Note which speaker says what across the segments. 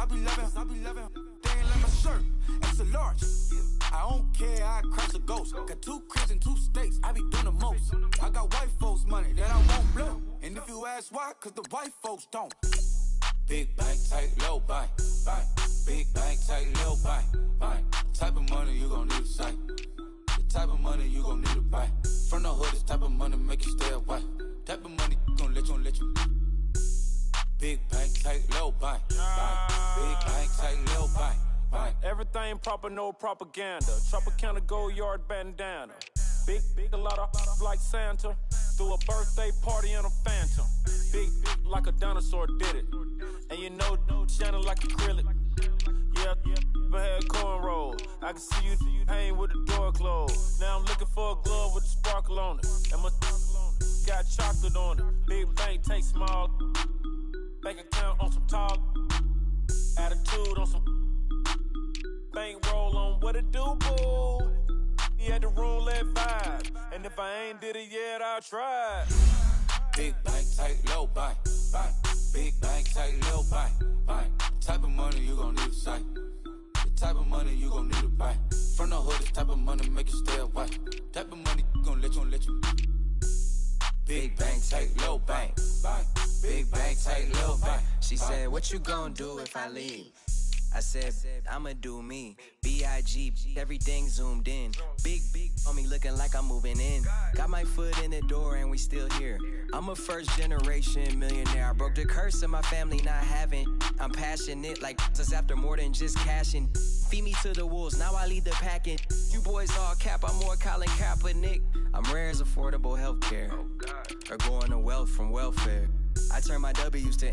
Speaker 1: I be loving. They ain't like my shirt, extra large. I don't care, I crush a ghost. Got 2 cribs and 2 states, I be doing the most. I got white folks' money that I won't blow. And if you ask why, cause the white folks don't. Big bank, tight, low buy. Big bank, tight, low buy. Type of money you gon' need to sight. The type of money you gon' need to buy. From the hood, this type of money make you stay away. Type of money gon' let you. Big bank, tight, low buy. Big bank, tight, low buy.
Speaker 2: Everything proper, no propaganda. Tropicana gold yard bandana. Big, a lot of like Santa. Threw a birthday party in a phantom. Big like a dinosaur did it. And you know, shining like acrylic. Yeah, I had cornrows. I can see you hang with the door closed. Now I'm looking for a glove with a sparkle on it. And my got chocolate on it. Big bank, take small. Bank account on some talk. Attitude on some. Bank roll on what it do, boo. He had the roulette vibe. And if I ain't did it yet, I'll try.
Speaker 1: Big bank, tight, low buy. Big bank, tight, low buy. Type of money you gon' need to sight. The type of money you gon' need to buy. From the hood, this type of money make you stay away. Type of money gon' let you. Big bank, tight, low buy. Big bank, tight, low buy.
Speaker 3: She said, what you gon' do if I leave? I said, I'ma do me. B.I.G. Everything zoomed in. Big on me looking like I'm moving in. Got my foot in the door and we still here. I'm a first generation millionaire. I broke the curse of my family not having. I'm passionate like us after more than just cashing. Feed me to the wolves, now I lead the packing. You boys all cap, I'm more Colin Kaepernick. I'm rare as affordable healthcare. Or going to wealth from welfare. I turn my W's to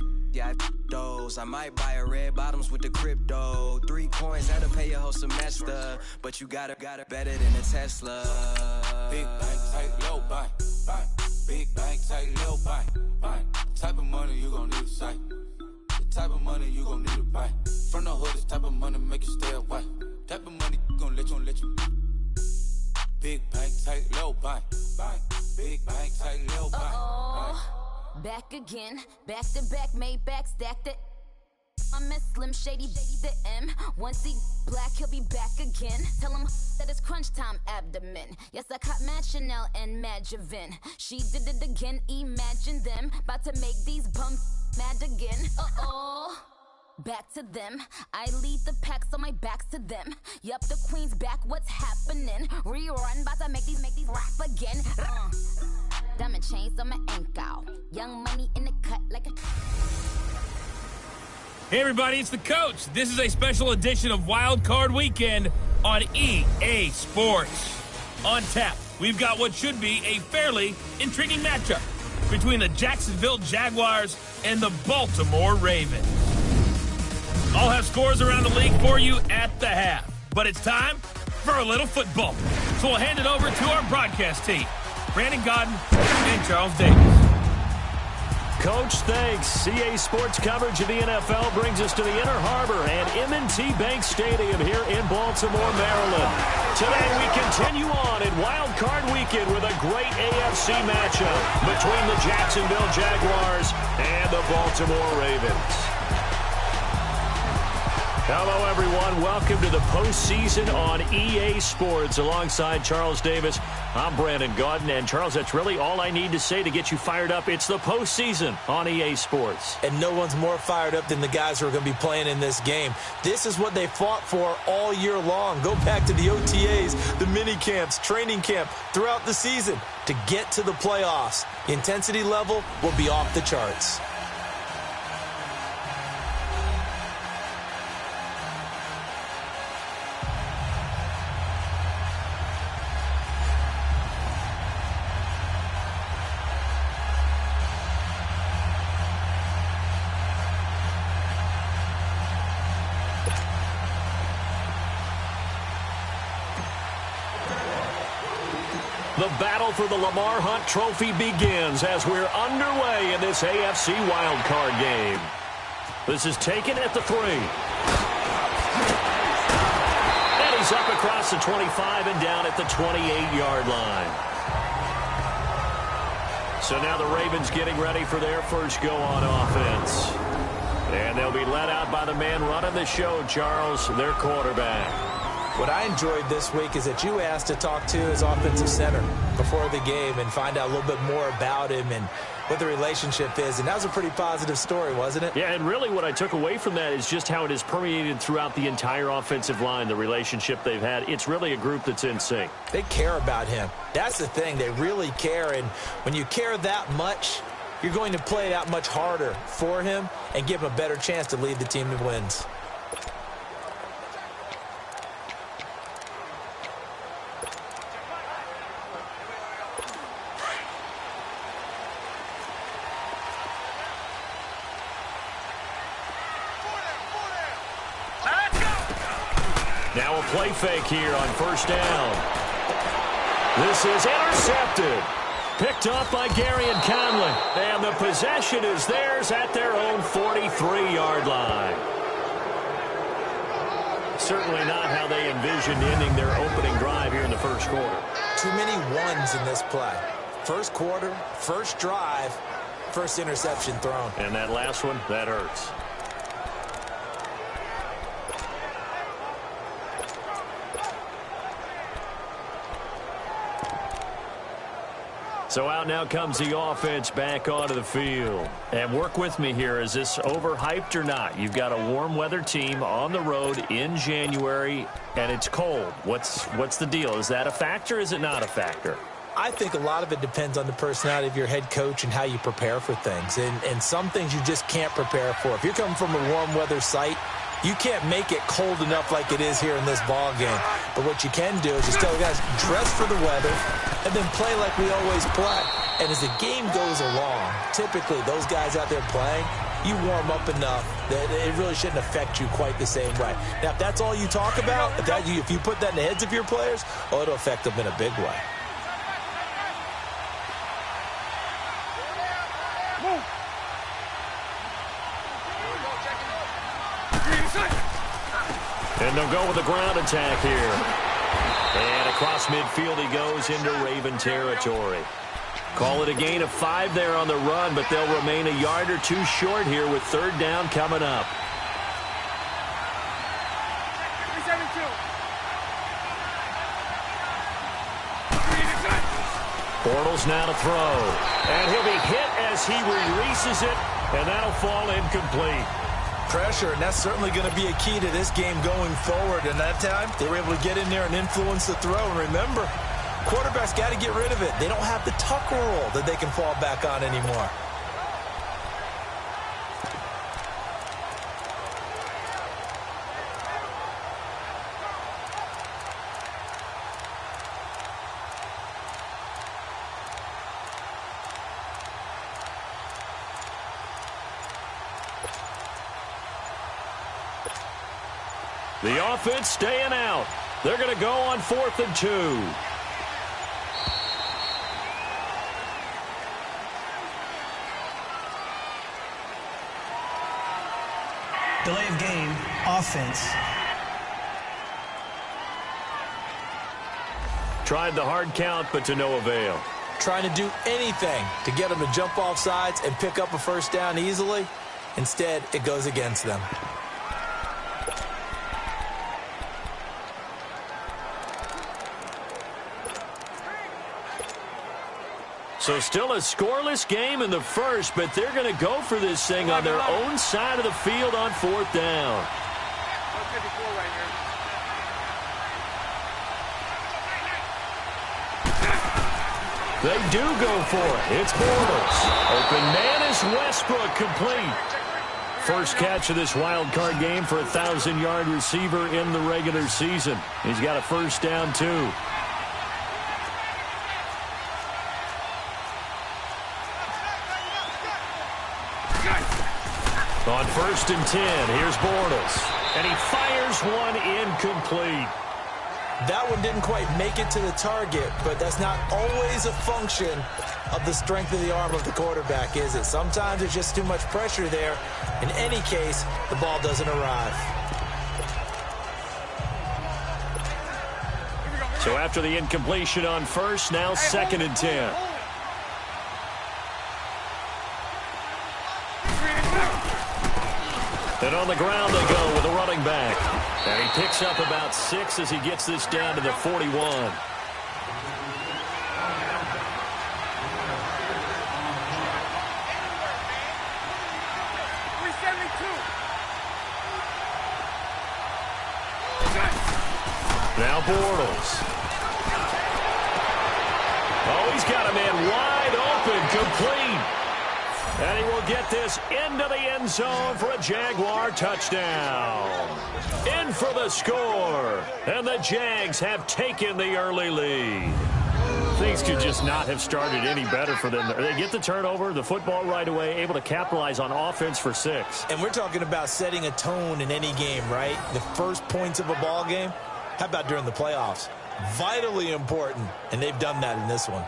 Speaker 3: those. I might buy a red bottoms with the crypto. 3 coins, that'll pay your whole semester. But you got it better than a Tesla.
Speaker 1: Big bank, tight, low buy. Big bank, tight, low buy. Type of money you gon' need to sight. The type of money you gon' need to buy. From the hood, this type of money make you stay away. Type of money gon' let you. Big bank, tight, low buy. Big bank, tight, low buy.
Speaker 4: Back again, back to back, made back, stacked it. I'm a Slim Shady, the M. Once he black, he'll be back again. Tell him that it's crunch time abdomen. Yes, I caught Mad Chanel and Mad Javin. She did it again, imagine them. About to make these bums mad again. Back to them. I lead the pack, so my back's to them. Yup, the queen's back, what's happening? Rerun, about to make these rap again. Diamond chains on my ankle. Young money in the cut like a...
Speaker 5: Hey everybody, it's the Coach. This is a special edition of Wild Card Weekend on EA Sports. On tap, we've got what should be a fairly intriguing matchup between the Jacksonville Jaguars and the Baltimore Ravens. I'll have scores around the league for you at the half. But it's time for a little football. So we'll hand it over to our broadcast team, Brandon Godden and Charles Davis.
Speaker 6: Coach, thanks. CA Sports coverage of the NFL brings us to the Inner Harbor and M&T Bank Stadium here in Baltimore, Maryland. Today we continue on in Wild Card Weekend with a great AFC matchup between the Jacksonville Jaguars and the Baltimore Ravens. Hello, everyone. Welcome to the postseason on EA Sports. Alongside Charles Davis, I'm Brandon Gaudin. And, Charles, that's really all I need to say to get you fired up. It's the postseason on EA Sports.
Speaker 7: And no one's more fired up than the guys who are going to be playing in this game. This is what they fought for all year long. Go back to the OTAs, the mini camps, training camp, throughout the season to get to the playoffs. The intensity level will be off the charts.
Speaker 6: The battle for the Lamar Hunt Trophy begins as we're underway in this AFC wildcard game. This is taken at the 3. And he's up across the 25 and down at the 28-yard line. So now the Ravens getting ready for their first go on offense. And they'll be let out by the man running the show, Charles, their quarterback.
Speaker 7: What I enjoyed this week is that you asked to talk to his offensive center before the game and find out a little bit more about him and what the relationship is. And that was a pretty positive story, wasn't it?
Speaker 6: Yeah, and really what I took away from that is just how it has permeated throughout the entire offensive line, the relationship they've had. It's really a group that's in sync.
Speaker 7: They care about him. That's the thing. They really care. And when you care that much, you're going to play that much harder for him and give him a better chance to lead the team to wins.
Speaker 6: Now a play fake here on first down. This is intercepted. Picked up by Gary and Conley. And the possession is theirs at their own 43-yard line. Certainly not how they envisioned ending their opening drive here in the first quarter.
Speaker 7: Too many ones in this play. First quarter, first drive, first interception thrown.
Speaker 6: And that last one, that hurts. So out now comes the offense back onto the field. And work with me here. Is this overhyped or not? You've got a warm weather team on the road in January, and it's cold. What's the deal? Is that a factor? Is it not a factor?
Speaker 7: I think a lot of it depends on the personality of your head coach and how you prepare for things. And some things you just can't prepare for. If you're coming from a warm weather site, you can't make it cold enough like it is here in this ball game. But what you can do is just tell the guys, dress for the weather, and then play like we always play. And as the game goes along, typically those guys out there playing, you warm up enough that it really shouldn't affect you quite the same way. Now, if that's all you talk about, if you put that in the heads of your players, it'll affect them in a big way.
Speaker 6: And they'll go with the ground attack here. And across midfield he goes into Raven territory. Call it a gain of 5 there on the run, but they'll remain a yard or two short here with third down coming up. Bortles now to throw. And he'll be hit as he releases it, and that'll fall incomplete.
Speaker 7: Pressure, and that's certainly going to be a key to this game going forward. And that time, they were able to get in there and influence the throw. And remember, quarterbacks got to get rid of it. They don't have the tuck rule that they can fall back on anymore.
Speaker 6: The offense staying out. They're going to go on 4th and 2.
Speaker 8: Delay of game, offense.
Speaker 6: Tried the hard count, but to no avail.
Speaker 7: Trying to do anything to get them to jump off sides and pick up a first down easily. Instead, it goes against them.
Speaker 6: So still a scoreless game in the first, but they're going to go for this thing on their own side of the field on 4th down. They do go for it. It's Bortles. Open man is Westbrook, complete. First catch of this wild card game for a 1,000-yard receiver in the regular season. He's got a first down, too. On 1st and 10, here's Bortles. And he fires one incomplete.
Speaker 7: That one didn't quite make it to the target, but that's not always a function of the strength of the arm of the quarterback, is it? Sometimes there's just too much pressure there. In any case, the ball doesn't arrive.
Speaker 6: So after the incompletion on 1st, now 2nd and 10. And on the ground they go with a running back. And he picks up about 6 as he gets this down to the 41. Now Bortles. Oh, he's got a man wide open, complete. And he will get this into the end zone for a Jaguar touchdown. In for the score. And the Jags have taken the early lead. Things could just not have started any better for them. They get the turnover, the football right away, able to capitalize on offense for 6.
Speaker 7: And we're talking about setting a tone in any game, right? The first points of a ball game. How about during the playoffs? Vitally important, and they've done that in this one.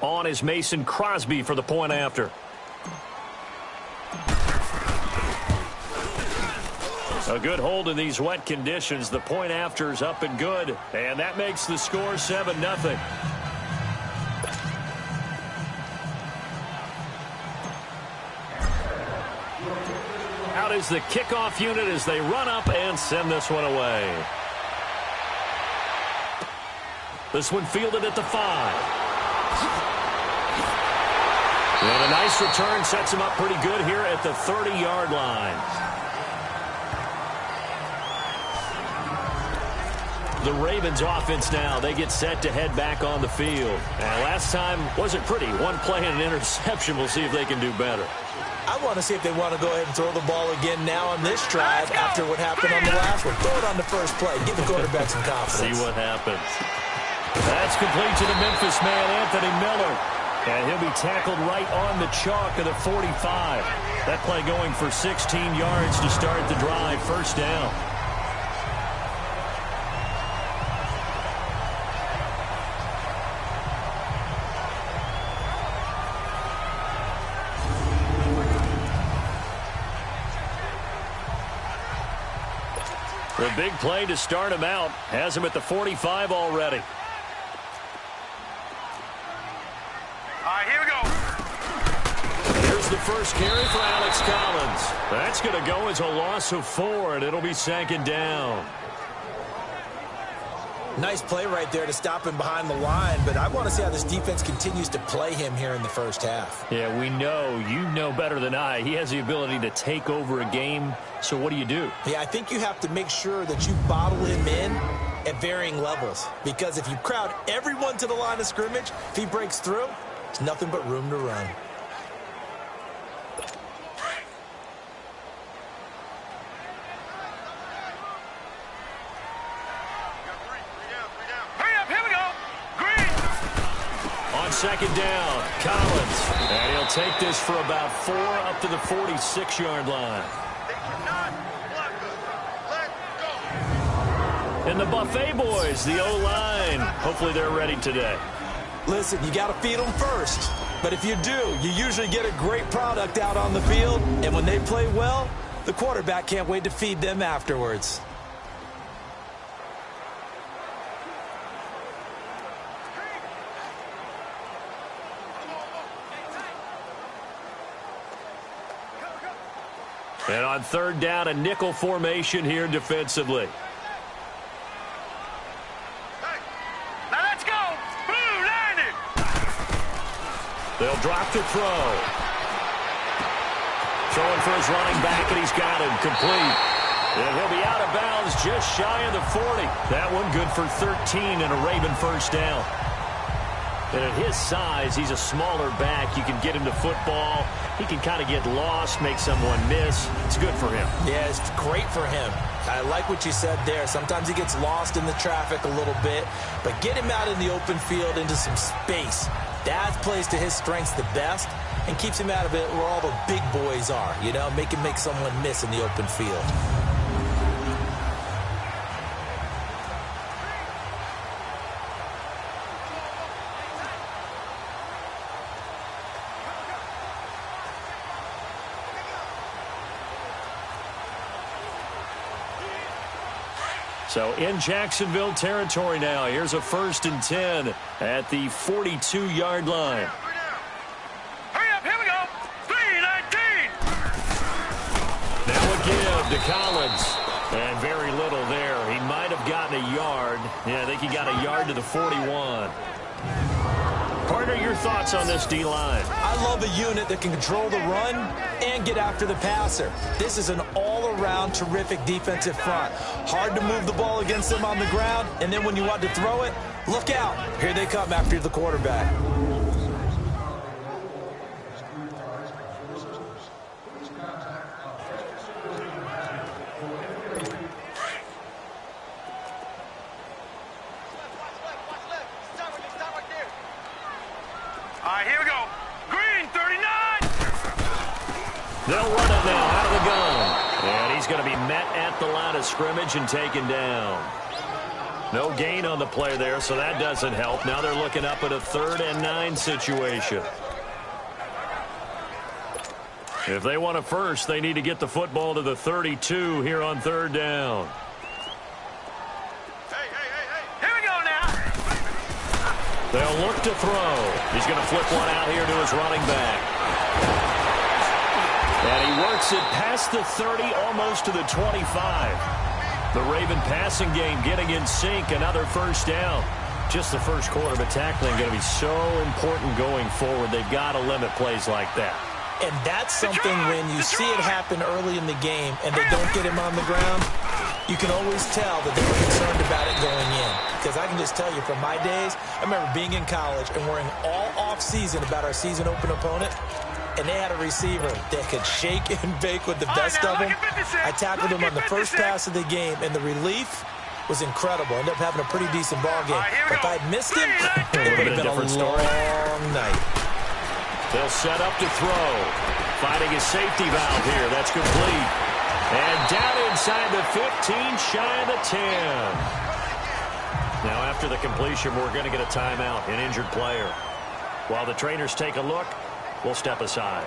Speaker 6: On is Mason Crosby for the point after. A good hold in these wet conditions. The point after is up and good, and that makes the score 7-0. Out is the kickoff unit as they run up and send this one away. This one fielded at the 5. And a nice return sets him up pretty good here at the 30-yard line. The Ravens offense now, they get set to head back on the field. And last time wasn't pretty. One play and an interception. We'll see if they can do better.
Speaker 7: I want to see if they want to go ahead and throw the ball again now on this drive after what happened on the last one. Throw it on the first play. Give the quarterback some confidence.
Speaker 6: See what happens. That's complete to the Memphis man, Anthony Miller. And he'll be tackled right on the chalk of the 45. That play going for 16 yards to start the drive. First down. The big play to start him out has him at the 45 already.
Speaker 9: All right, here we go.
Speaker 6: Here's the first carry for Alex Collins. That's going to go as a loss of 4, and it'll be 2nd down.
Speaker 7: Nice play right there to stop him behind the line, but I want to see how this defense continues to play him here in the first half.
Speaker 6: Yeah, we know. You know better than I. He has the ability to take over a game, so what do you do?
Speaker 7: Yeah, I think you have to make sure that you bottle him in at varying levels, because if you crowd everyone to the line of scrimmage, if he breaks through, it's nothing but room to run.
Speaker 6: Second down, Collins. And he'll take this for about 4 up to the 46-yard line. And the Buffet boys, the O-line, hopefully they're ready today.
Speaker 7: Listen, you got to feed them first. But if you do, you usually get a great product out on the field. And when they play well, the quarterback can't wait to feed them afterwards.
Speaker 6: And on 3rd down, a nickel formation here defensively.
Speaker 9: Hey, now let's go. Blue, line it.
Speaker 6: They'll drop the throw. Throwing for his running back, and he's got him complete. And he'll be out of bounds just shy of the 40. That one good for 13 and a Raven first down. And at his size, he's a smaller back. You can get him to football. He can kind of get lost, make someone miss. It's good for him.
Speaker 7: Yeah, it's great for him. I like what you said there. Sometimes he gets lost in the traffic a little bit, but get him out in the open field into some space. That plays to his strengths the best and keeps him out of it where all the big boys are, you know, make him make someone miss in the open field.
Speaker 6: So in Jacksonville territory now. Here's a 1st and 10 at the 42-yard line.
Speaker 9: Hurry up, here we go. 3:19.
Speaker 6: Now a give to Collins. And very little there. He might have gotten a yard. Yeah, I think he got a yard to the 41. Partner, your thoughts on this D-line?
Speaker 7: I love a unit that can control the run and get after the passer. This is an all-around terrific defensive front. Hard to move the ball against them on the ground, and then when you want to throw it, look out. Here they come after the quarterback.
Speaker 9: Here we go. Green, 39.
Speaker 6: They'll run it now out of the gun. And he's going to be met at the line of scrimmage and taken down. No gain on the play there, so that doesn't help. Now they're looking up at a 3rd and 9 situation. If they want a first, they need to get the football to the 32 here on 3rd down. They'll look to throw. He's going to flip one out here to his running back. And he works it past the 30, almost to the 25. The Raven passing game getting in sync. Another 1st down. Just the first quarter, but tackling going to be so important going forward. They've got to limit plays like that.
Speaker 7: And that's something when you see it happen early in the game and they don't get him on the ground, you can always tell that they were concerned about it going in. Because I can just tell you from my days, I remember being in college and worrying all off-season about our season open opponent, and they had a receiver that could shake and bake with the best of them. I tackled him on the first pass of the game, and the relief was incredible. Ended up having a pretty decent ball game. But if I'd missed him, it would have been a long night.
Speaker 6: They'll set up to throw. Finding a safety valve here. That's complete. And down inside the 15, shy of the 10. Now after the completion, we're going to get a timeout, an injured player. While the trainers take a look, we'll step aside.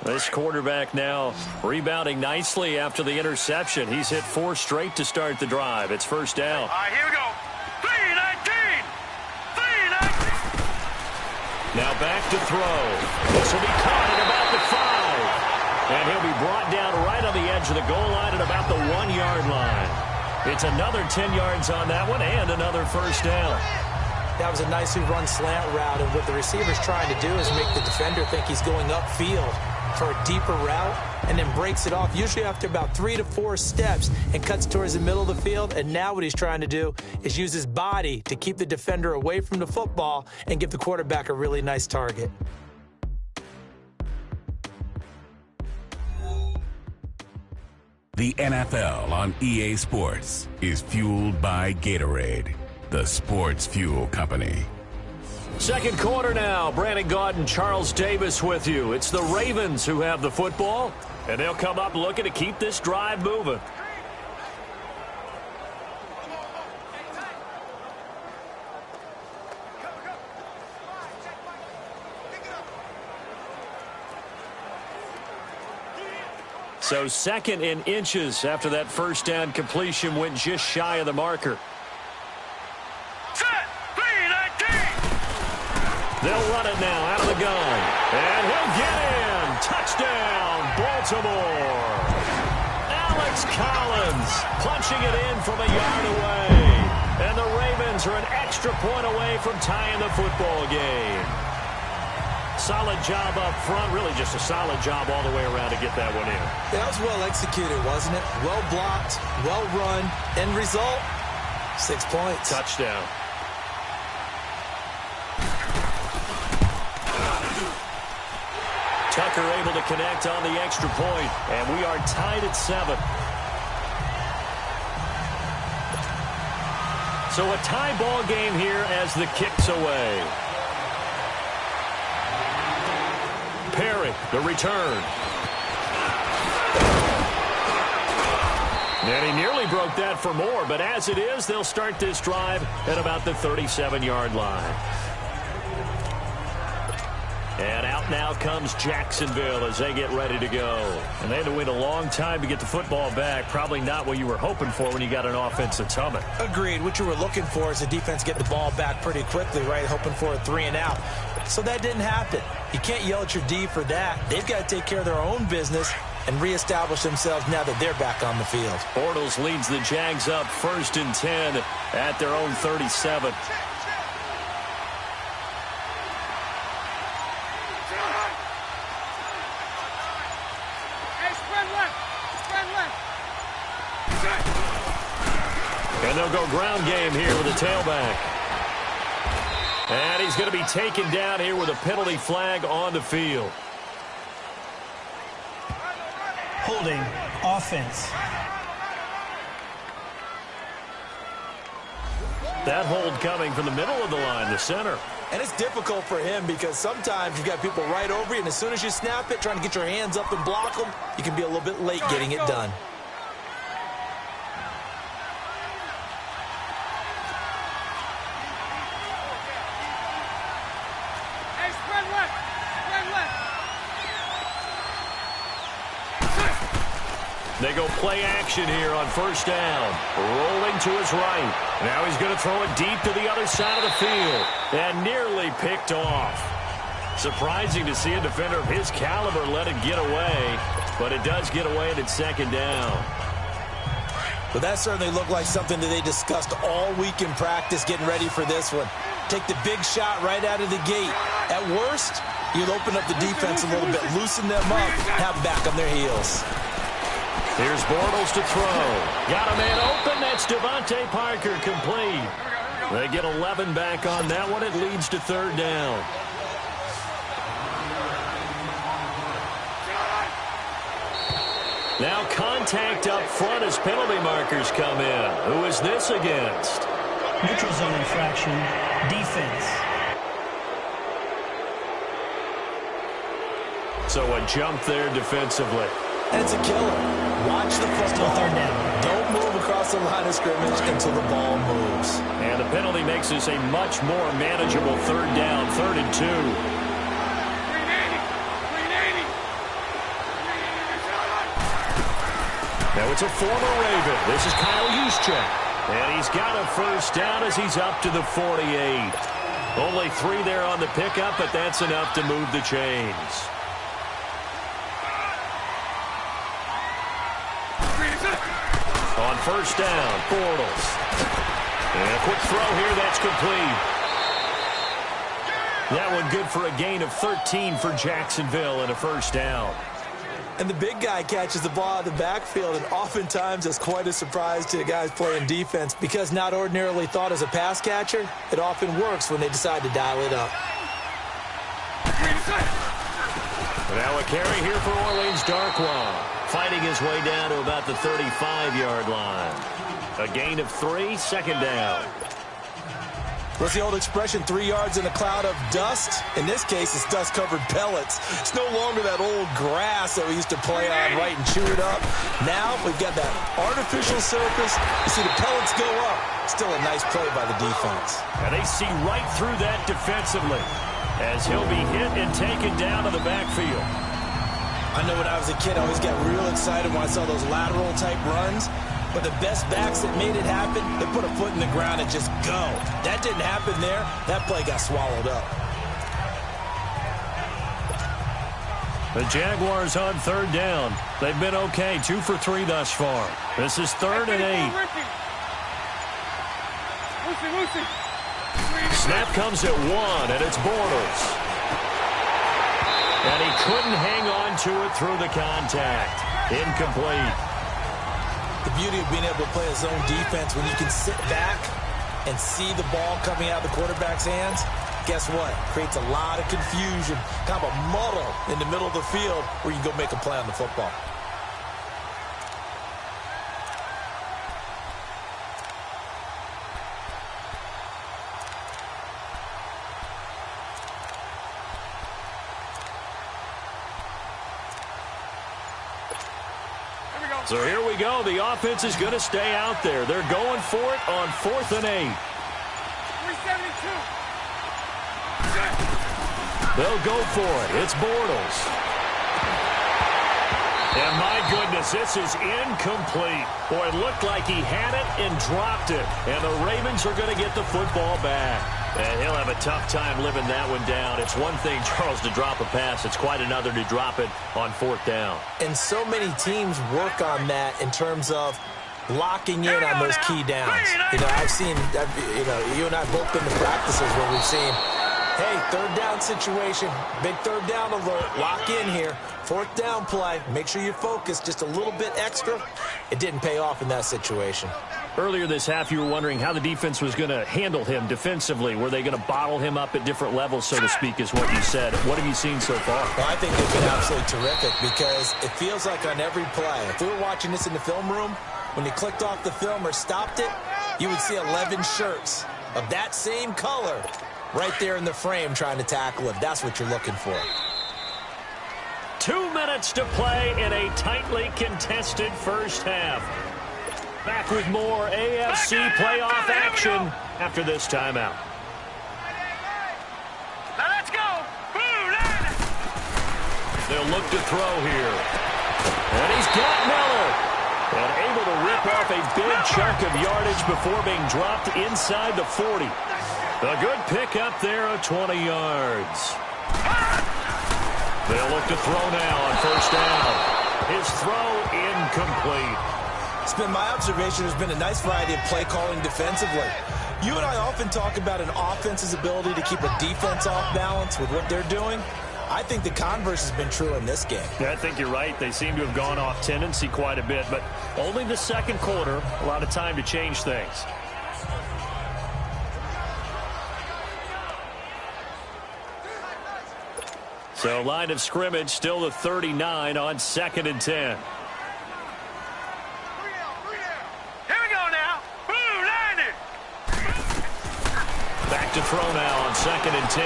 Speaker 6: This quarterback now rebounding nicely after the interception. He's hit 4 straight to start the drive. It's 1st down.
Speaker 9: Here we go. 3:19. 3:19.
Speaker 6: Now back to throw. This will be caught at about the 5. And he'll be brought down right on the edge of the goal line at about the 1-yard line. It's another 10 yards on that one and another 1st down.
Speaker 7: That was a nicely run slant route, and what the receiver's trying to do is make the defender think he's going upfield for a deeper route, and then breaks it off, usually after about 3 to 4 steps, and cuts towards the middle of the field. And now what he's trying to do is use his body to keep the defender away from the football and give the quarterback a really nice target.
Speaker 10: The NFL on EA Sports is fueled by Gatorade, the sports fuel company.
Speaker 6: Second quarter now. Brandon Gaudin and Charles Davis with you. It's the Ravens who have the football, and they'll come up looking to keep this drive moving. So 2nd in inches after that 1st down completion went just shy of the marker. They'll run it now out of the gun. And he'll get in. Touchdown, Baltimore. Alex Collins punching it in from a yard away. And the Ravens are an extra point away from tying the football game. Solid job up front. Really just a solid job all the way around to get that one in.
Speaker 7: That was well executed, wasn't it? Well blocked, well run. End result, 6 points.
Speaker 6: Touchdown. Tucker able to connect on the extra point, and we are tied at 7. So a tie ball game here as the kick's away. Perry, the return. And he nearly broke that for more, but as it is, they'll start this drive at about the 37-yard line. And out now comes Jacksonville as they get ready to go. And they had to wait a long time to get the football back. Probably not what you were hoping for when you got an offense that's humming.
Speaker 7: Agreed. What you were looking for is the defense get the ball back pretty quickly, right? Hoping for a 3-and-out. So that didn't happen. You can't yell at your D for that. They've got to take care of their own business and reestablish themselves now that they're back on the field.
Speaker 6: Bortles leads the Jags up 1st and 10 at their own 37. And they'll go ground game here with a tailback. And he's going to be taken down here with a penalty flag on the field.
Speaker 8: Holding offense.
Speaker 6: That hold coming from the middle of the line, the center.
Speaker 7: And it's difficult for him because sometimes you've got people right over you, and as soon as you snap it, trying to get your hands up and block them, you can be a little bit late getting it done.
Speaker 6: They go play action here on 1st down. Rolling to his right. Now he's going to throw it deep to the other side of the field. And nearly picked off. Surprising to see a defender of his caliber let it get away. But it does get away and it's 2nd down.
Speaker 7: But that certainly looked like something that they discussed all week in practice getting ready for this one. Take the big shot right out of the gate. At worst, you'll open up the defense a little bit, loosen them up, have them back on their heels.
Speaker 6: Here's Bortles to throw. Got a man open. That's Devontae Parker complete. They get 11 back on that one. It leads to 3rd down. Now contact up front as penalty markers come in. Who is this against?
Speaker 8: Neutral zone infraction. Defense.
Speaker 6: So a jump there defensively.
Speaker 7: And it's a killer. Watch the football.
Speaker 8: Still 3rd down.
Speaker 7: Don't move across the line of scrimmage until the ball moves.
Speaker 6: And the penalty makes this a much more manageable 3rd down, 3rd and 2. Now it's a former Raven. This is Kyle Juszczyk. And he's got a 1st down as he's up to the 48. Only 3 there on the pickup, but that's enough to move the chains. On 1st down, Bortles. And a quick throw here, that's complete. That one good for a gain of 13 for Jacksonville and a 1st down.
Speaker 7: And the big guy catches the ball out of the backfield, and oftentimes it's quite a surprise to the guys playing defense because not ordinarily thought as a pass catcher, it often works when they decide to dial it up.
Speaker 6: Now a carry here for Orleans Darkwa, fighting his way down to about the 35-yard line. A gain of 3, 2nd down.
Speaker 7: What's the old expression, 3 yards in a cloud of dust? In this case, it's dust-covered pellets. It's no longer that old grass that we used to play on, right, and chew it up. Now we've got that artificial surface. You see the pellets go up. Still a nice play by the defense.
Speaker 6: And they see right through that defensively as he'll be hit and taken down to the backfield.
Speaker 7: I know when I was a kid, I always got real excited when I saw those lateral-type runs. But the best backs that made it happen, they put a foot in the ground and just go. That didn't happen there. That play got swallowed up.
Speaker 6: The Jaguars on 3rd down. They've been okay, 2 for 3 thus far. This is 3rd and 8. Snap comes at 1, and it's Bortles. And he couldn't hang on to it through the contact. Incomplete.
Speaker 7: The beauty of being able to play a zone defense when you can sit back and see the ball coming out of the quarterback's hands, guess what? Creates a lot of confusion, kind of a muddle in the middle of the field where you can go make a play on the football.
Speaker 6: So here we go. The offense is going to stay out there. They're going for it on 4th and 8.
Speaker 9: 372.
Speaker 6: They'll go for it. It's Bortles. And my goodness, this is incomplete. Boy, it looked like he had it and dropped it. And the Ravens are going to get the football back. And he'll have a tough time living that one down. It's one thing, Charles, to drop a pass. It's quite another to drop it on 4th down.
Speaker 7: And so many teams work on that in terms of locking in on those key downs. I've seen, you and I have both been to practices where we've seen, hey, 3rd down situation, big 3rd down alert, lock in here. 4th down play, make sure you focus just a little bit extra. It didn't pay off in that situation.
Speaker 6: Earlier this half, you were wondering how the defense was going to handle him defensively. Were they going to bottle him up at different levels, so to speak, is what you said. What have you seen so far?
Speaker 7: Well, I think they've been absolutely terrific because it feels like on every play, if we were watching this in the film room, when you clicked off the film or stopped it, you would see 11 shirts of that same color right there in the frame trying to tackle it. That's what you're looking for.
Speaker 6: 2 minutes to play in a tightly contested first half. Back with more AFC playoff action after this timeout.
Speaker 9: Now let's go.
Speaker 6: They'll look to throw here. And he's got Miller. And able to rip off a big chunk of yardage before being dropped inside the 40. A good pickup there of 20 yards. They'll look to throw now on 1st down. His throw incomplete.
Speaker 7: It's been my observation there's been a nice variety of play calling defensively. You and I often talk about an offense's ability to keep a defense off balance with what they're doing. I think the converse has been true in this game.
Speaker 6: Yeah, I think you're right. They seem to have gone off tendency quite a bit, but only the 2nd quarter, a lot of time to change things. So line of scrimmage still the 39 on 2nd and 10.
Speaker 9: Here we go now. Boom, landed.
Speaker 6: Back to throw now on 2nd and 10.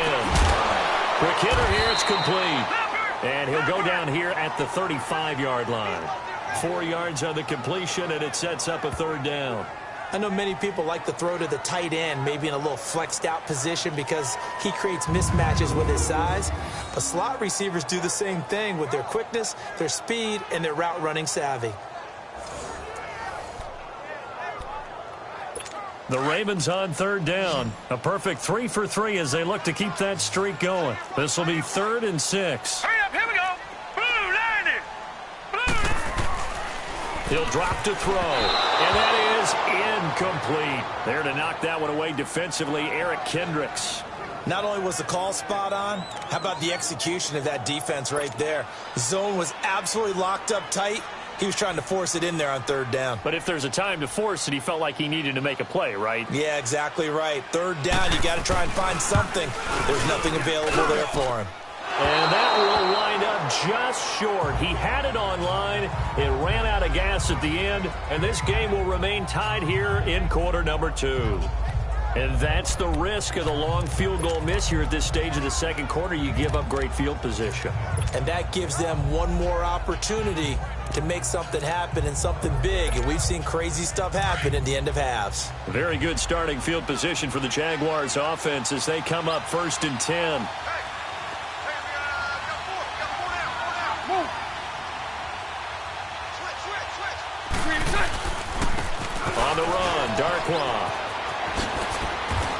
Speaker 6: Quick hitter here, it's complete. And he'll go down here at the 35-yard line. 4 yards on the completion, and it sets up a 3rd down.
Speaker 7: I know many people like to throw to the tight end, maybe in a little flexed out position because he creates mismatches with his size. But slot receivers do the same thing with their quickness, their speed, and their route running savvy.
Speaker 6: The Ravens on 3rd down. A perfect 3 for 3 as they look to keep that streak going. This will be 3rd and 6.
Speaker 9: Hurry up, here we go. Boom, landed.
Speaker 6: He'll drop to throw. And that is incomplete. There to knock that one away defensively, Eric Kendricks.
Speaker 7: Not only was the call spot on, how about the execution of that defense right there? The zone was absolutely locked up tight. He was trying to force it in there on 3rd down.
Speaker 6: But if there's a time to force it, he felt like he needed to make a play, right?
Speaker 7: Yeah, exactly right. 3rd down, you got to try and find something. There's nothing available there for him.
Speaker 6: And that will wind up just short. He had it on line. It ran out of gas at the end, and this game will remain tied here in quarter number 2. And that's the risk of the long field goal miss here at this stage of the 2nd quarter. You give up great field position.
Speaker 7: And that gives them one more opportunity to make something happen and something big. And we've seen crazy stuff happen at the end of halves.
Speaker 6: Very good starting field position for the Jaguars offense as they come up 1st and 10. On the run, Darkwa.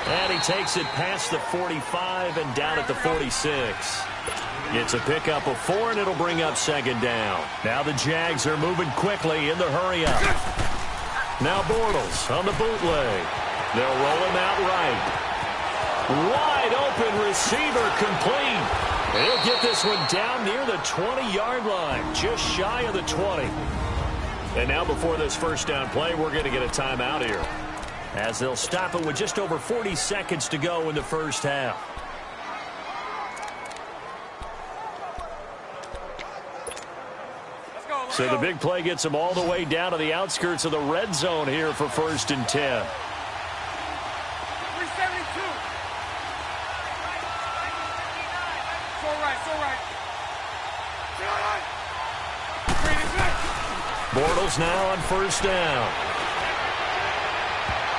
Speaker 6: And he takes it past the 45 and down at the 46. It's a pickup of 4, and it'll bring up 2nd down. Now the Jags are moving quickly in the hurry-up. Now Bortles on the bootleg. They'll roll him out right. Wide open receiver complete. And he'll get this one down near the 20-yard line, just shy of the 20. And now before this 1st down play, we're going to get a timeout here, as they'll stop it with just over 40 seconds to go in the 1st half. So the big play gets them all the way down to the outskirts of the red zone here for 1st and 10.
Speaker 9: 372. So right.
Speaker 6: Bortles now on first down.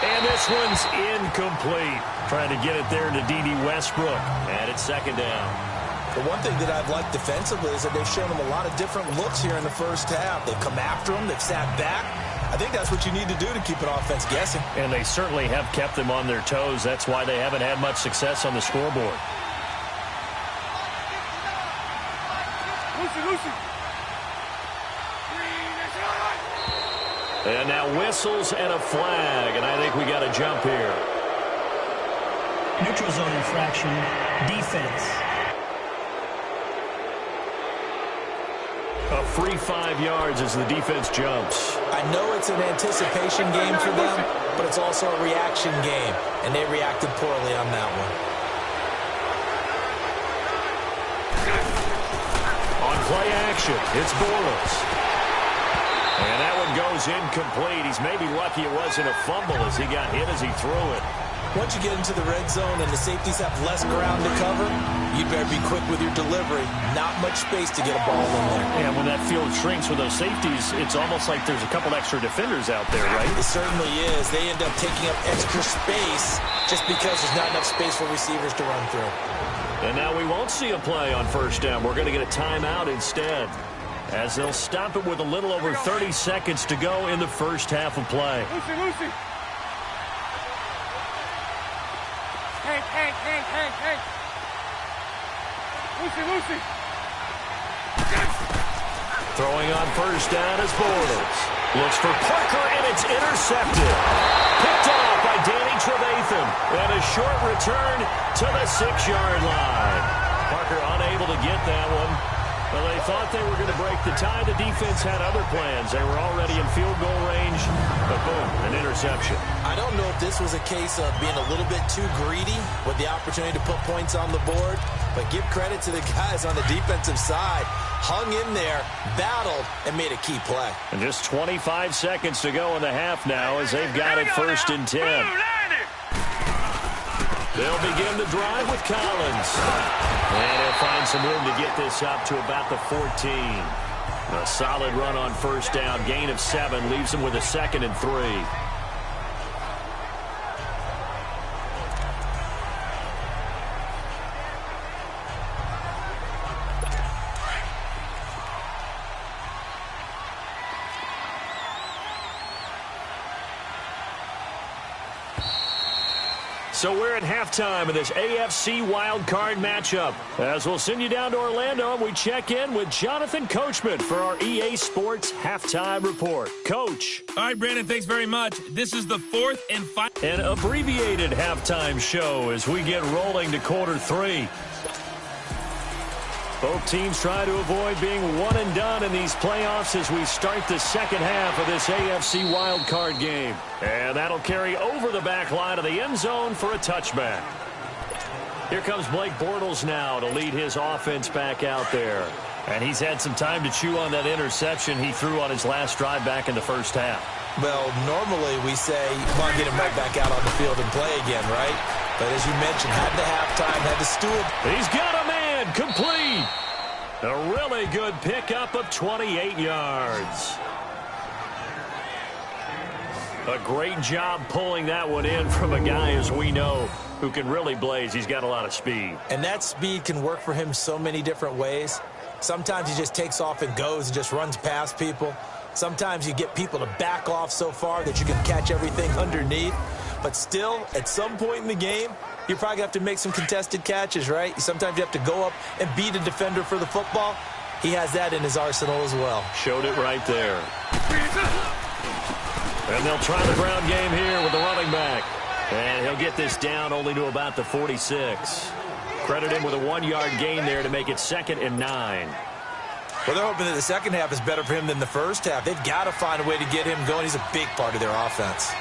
Speaker 6: And this one's incomplete. Trying to get it there to D.D. Westbrook. And it's second down.
Speaker 7: The one thing that I've liked defensively is that they've shown him a lot of different looks here in the first half. They've come after him. They've sat back. I think that's what you need to do to keep an offense guessing.
Speaker 6: And they certainly have kept them on their toes. That's why they haven't had much success on the scoreboard. And now whistles and a flag, and I think we got a jump here.
Speaker 8: Neutral zone infraction, defense.
Speaker 6: A free 5 yards as the defense jumps.
Speaker 7: I know it's an anticipation game for them, but it's also a reaction game, and they reacted poorly on that one.
Speaker 6: On play action, it's Bortles. And that one goes incomplete. He's maybe lucky it wasn't a fumble as he got hit as he threw it.
Speaker 7: Once you get into the red zone and the safeties have less ground to cover, you better be quick with your delivery. Not much space to get a ball in there.
Speaker 6: And when that field shrinks with those safeties, it's almost like there's a couple extra defenders out there, right?
Speaker 7: It certainly is. They end up taking up extra space just because there's not enough space for receivers to run through.
Speaker 6: And now we won't see a play on first down. We're going to get a timeout instead, as they'll stop it with a little over 30 seconds to go in the first half of play.
Speaker 9: Lucy. Hank. Lucy.
Speaker 6: Throwing on first down is Bortles. Looks for Parker, and it's intercepted. Picked off by Danny Trevathan. And a short return to the 6-yard line. Parker unable to get that one. Well, they thought they were going to break the tie. The defense had other plans. They were already in field goal range, but boom, an interception.
Speaker 7: I don't know if this was a case of being a little bit too greedy with the opportunity to put points on the board, but give credit to the guys on the defensive side. Hung in there, battled, and made a key play.
Speaker 6: And just 25 seconds to go in the half now as they've got it first and 10. They'll begin the drive with Collins. And he'll find some room to get this up to about the 14. A solid run on first down. Gain of 7 leaves him with a 2nd and 3. So we're at halftime of this AFC wildcard matchup. As we'll send you down to Orlando, and we check in with Jonathan Coachman for our EA Sports Halftime Report. Coach.
Speaker 5: All right, Brandon, thanks very much. This is the 4th and final.
Speaker 6: An abbreviated halftime show as we get rolling to quarter 3. Both teams try to avoid being one and done in these playoffs as we start the second half of this AFC wildcard game. And that'll carry over the back line of the end zone for a touchback. Here comes Blake Bortles now to lead his offense back out there. And he's had some time to chew on that interception he threw on his last drive back in the first half.
Speaker 7: Well, normally we say, come on, get him right back out on the field and play again, right? But as you mentioned, had the halftime, had the steward.
Speaker 6: He's got a man. Complete. A really good pickup of 28 yards. A great job pulling that one in from a guy, as we know, who can really blaze. He's got a lot of speed.
Speaker 7: And that speed can work for him so many different ways. Sometimes he just takes off and goes and just runs past people. Sometimes you get people to back off so far that you can catch everything underneath. But still, at some point in the game, you probably have to make some contested catches, right? Sometimes you have to go up and beat a defender for the football. He has that in his arsenal as well.
Speaker 6: Showed it right there. And they'll try the ground game here with the running back. And he'll get this down only to about the 46. Credit him with a 1-yard gain there to make it 2nd and 9.
Speaker 7: Well, they're hoping that the second half is better for him than the first half. They've got to find a way to get him going. He's a big part of their offense.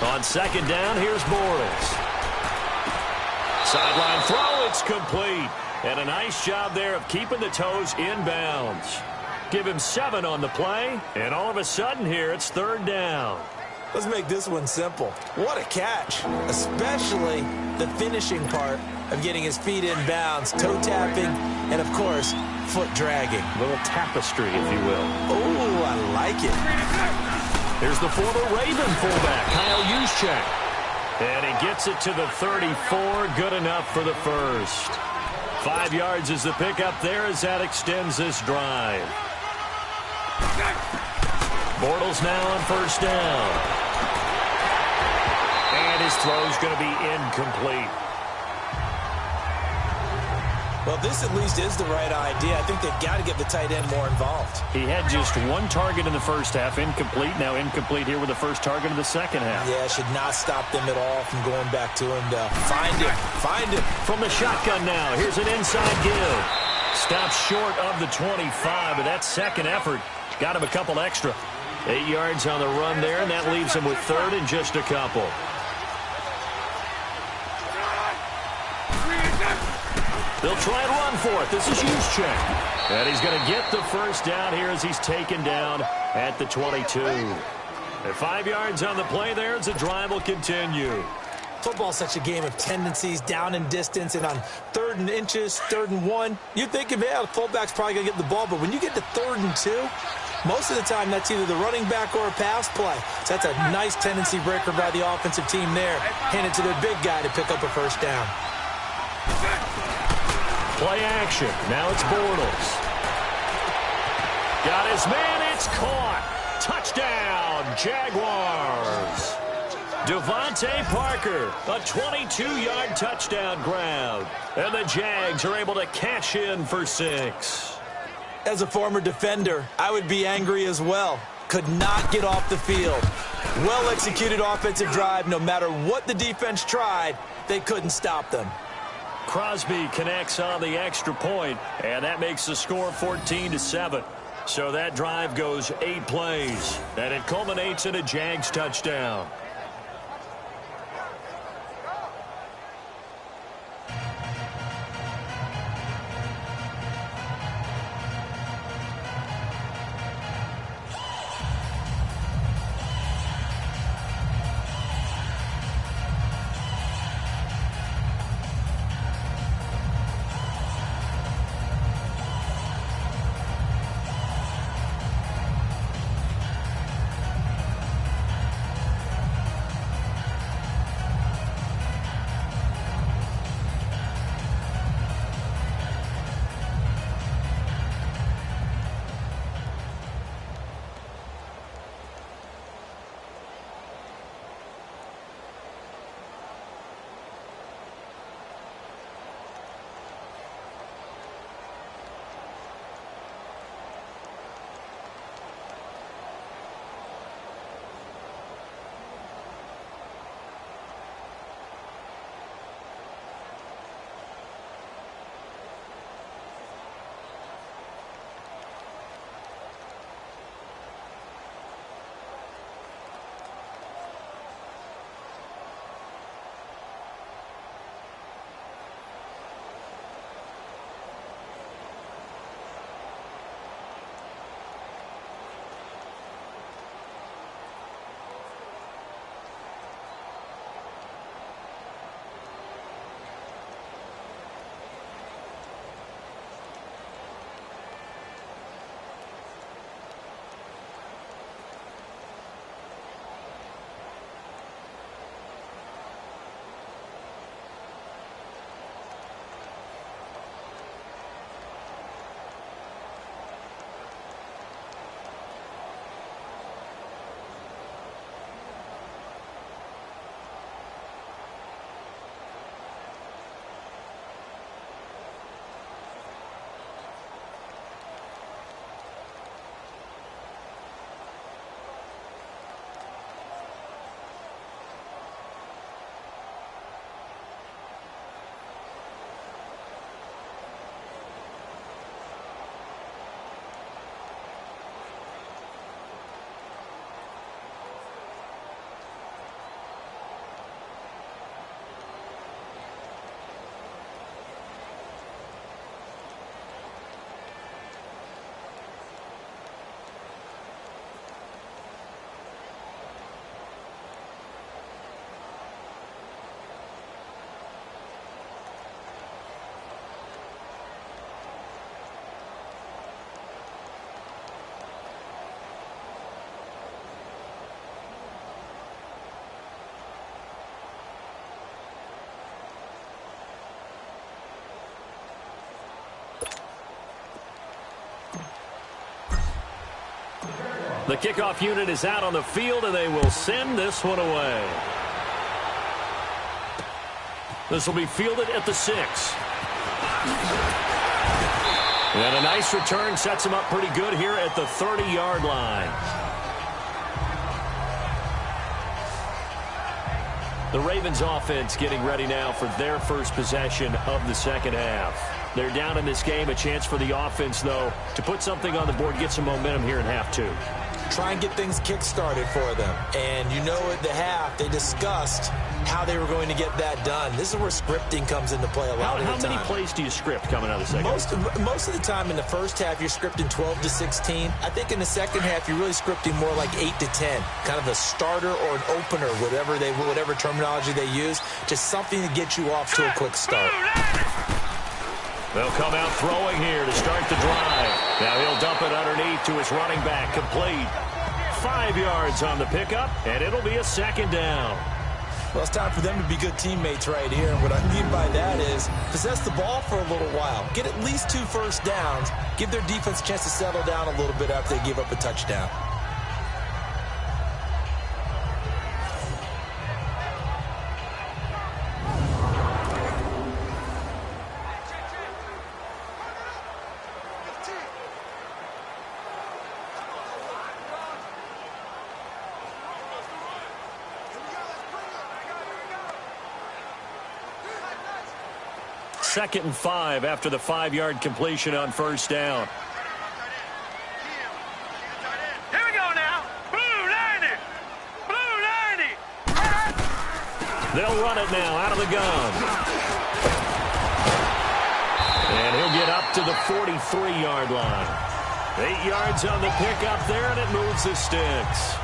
Speaker 6: On second down, here's Bortles. Sideline throw, it's complete. And a nice job there of keeping the toes inbounds. Give him 7 on the play, and all of a sudden here, it's 3rd down.
Speaker 7: Let's make this one simple. What a catch, especially the finishing part of getting his feet in bounds, toe tapping, and of course, foot dragging.
Speaker 6: A little tapestry, if you will.
Speaker 7: Oh, I like it.
Speaker 6: Here's the former Raven fullback, Kyle Juszczyk. And he gets it to the 34, good enough for the first. 5 yards is the pickup there as that extends this drive. Bortles now on first down. And his throw's going to be incomplete.
Speaker 7: Well, this at least is the right idea. I think they've got to get the tight end more involved.
Speaker 6: He had just one target in the first half, incomplete. Now incomplete here with the first target of the second half.
Speaker 7: Yeah, should not stop them at all from going back to him to find him.
Speaker 6: From the shotgun now, here's an inside give. Stops short of the 25, but that second effort got him a couple extra. 8 yards on the run there, and that leaves him with third and just a couple. They'll try and run for it. This is Juszczyk. And he's going to get the first down here as he's taken down at the 22. At 5 yards on the play there as the drive will continue.
Speaker 7: Football's such a game of tendencies, down and distance, and on 3rd and inches, 3rd and 1, you're thinking, yeah, the fullback's probably going to get the ball. But when you get to 3rd and 2, most of the time that's either the running back or a pass play. So that's a nice tendency breaker by the offensive team there. Hand it to their big guy to pick up a first down.
Speaker 6: Play action. Now it's Bortles. Got his man. It's caught. Touchdown, Jaguars. Devontae Parker, a 22-yard touchdown grab. And the Jags are able to cash in for 6.
Speaker 7: As a former defender, I would be angry as well. Could not get off the field. Well-executed offensive drive. No matter what the defense tried, they couldn't stop them.
Speaker 6: Crosby connects on the extra point, and that makes the score 14-7. So that drive goes 8 plays, and it culminates in a Jags touchdown. The kickoff unit is out on the field, and they will send this one away. This will be fielded at the 6. And a nice return sets him up pretty good here at the 30-yard line. The Ravens offense getting ready now for their first possession of the second half. They're down in this game. A chance for the offense, though, to put something on the board, get some momentum here in half 2.
Speaker 7: Try and get things kick-started for them. And you know at the half, they discussed how they were going to get that done. This is where scripting comes into play a lot of the time.
Speaker 6: How many plays do you script coming out of the second half?
Speaker 7: Most of the time in the first half, you're scripting 12 to 16. I think in the second half, you're really scripting more like 8 to 10. Kind of a starter or an opener, whatever terminology they use. Just something to get you off to a quick start.
Speaker 6: They'll come out throwing here to start the drive. Now he'll dump it underneath to his running back. Complete. 5 yards on the pickup, and it'll be a second down.
Speaker 7: Well, it's time for them to be good teammates right here. And what I mean by that is possess the ball for a little while. Get at least 2 first downs. Give their defense a chance to settle down a little bit after they give up a touchdown.
Speaker 6: Second and 5 after the 5-yard completion on first down.
Speaker 9: Here we go now. Blue 90. Blue 90.
Speaker 6: They'll run it now out of the gun. And he'll get up to the 43-yard line. 8 yards on the pickup there, and it moves the sticks.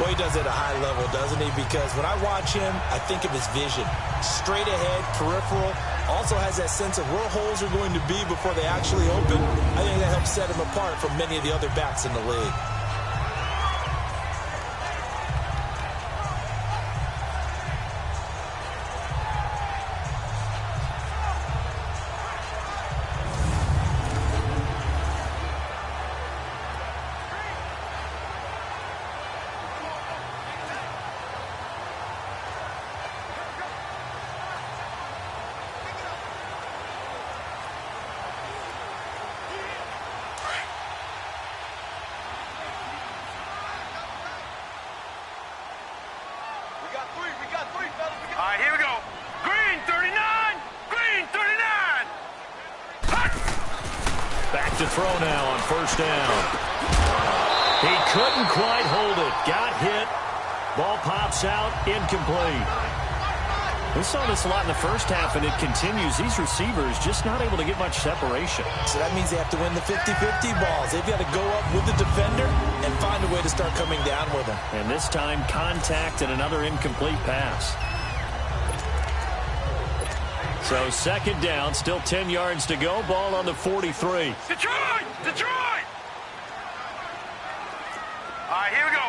Speaker 7: Boy, he does it at a high level, doesn't he? Because when I watch him, I think of his vision. Straight ahead, peripheral. Also has that sense of where holes are going to be before they actually open. I think that helps set him apart from many of the other backs in the league.
Speaker 9: All right, here we go. Green 39. Green 39.
Speaker 6: Back to throw now on first down. He couldn't quite hold it. Got hit. Ball pops out. Incomplete. We saw this a lot in the first half, and it continues. These receivers just not able to get much separation.
Speaker 7: So that means they have to win the 50-50 balls. They've got to go up with the defender and find a way to start coming down with him.
Speaker 6: And this time, contact and another incomplete pass. So second down, still 10 yards to go. Ball on the 43.
Speaker 9: Detroit! Detroit! All right, here we go.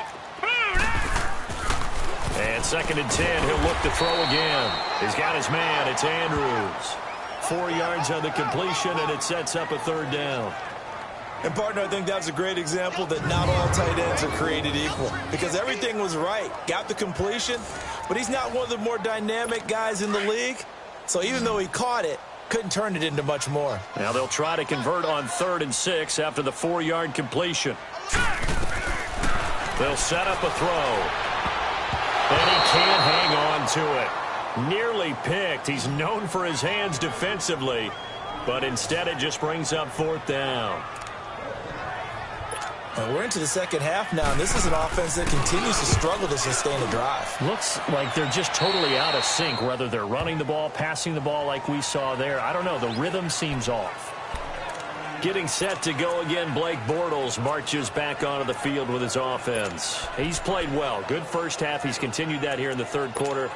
Speaker 6: And second and 10, he'll look to throw again. He's got his man. It's Andrews. 4 yards on the completion, and it sets up a third down.
Speaker 7: And, partner, I think that's a great example that not all tight ends are created equal. Because everything was right. Got the completion, but he's not one of the more dynamic guys in the league. So even though he caught it, couldn't turn it into much more.
Speaker 6: Now they'll try to convert on 3rd and 6 after the 4-yard completion. They'll set up a throw. And he can't hang on to it. Nearly picked. He's known for his hands defensively. But instead it just brings up 4th down.
Speaker 7: And we're into the second half now, and this is an offense that continues to struggle to sustain a drive.
Speaker 6: Looks like they're just totally out of sync, whether they're running the ball, passing the ball like we saw there. I don't know. The rhythm seems off. Getting set to go again, Blake Bortles marches back onto the field with his offense. He's played well. Good first half. He's continued that here in the third quarter.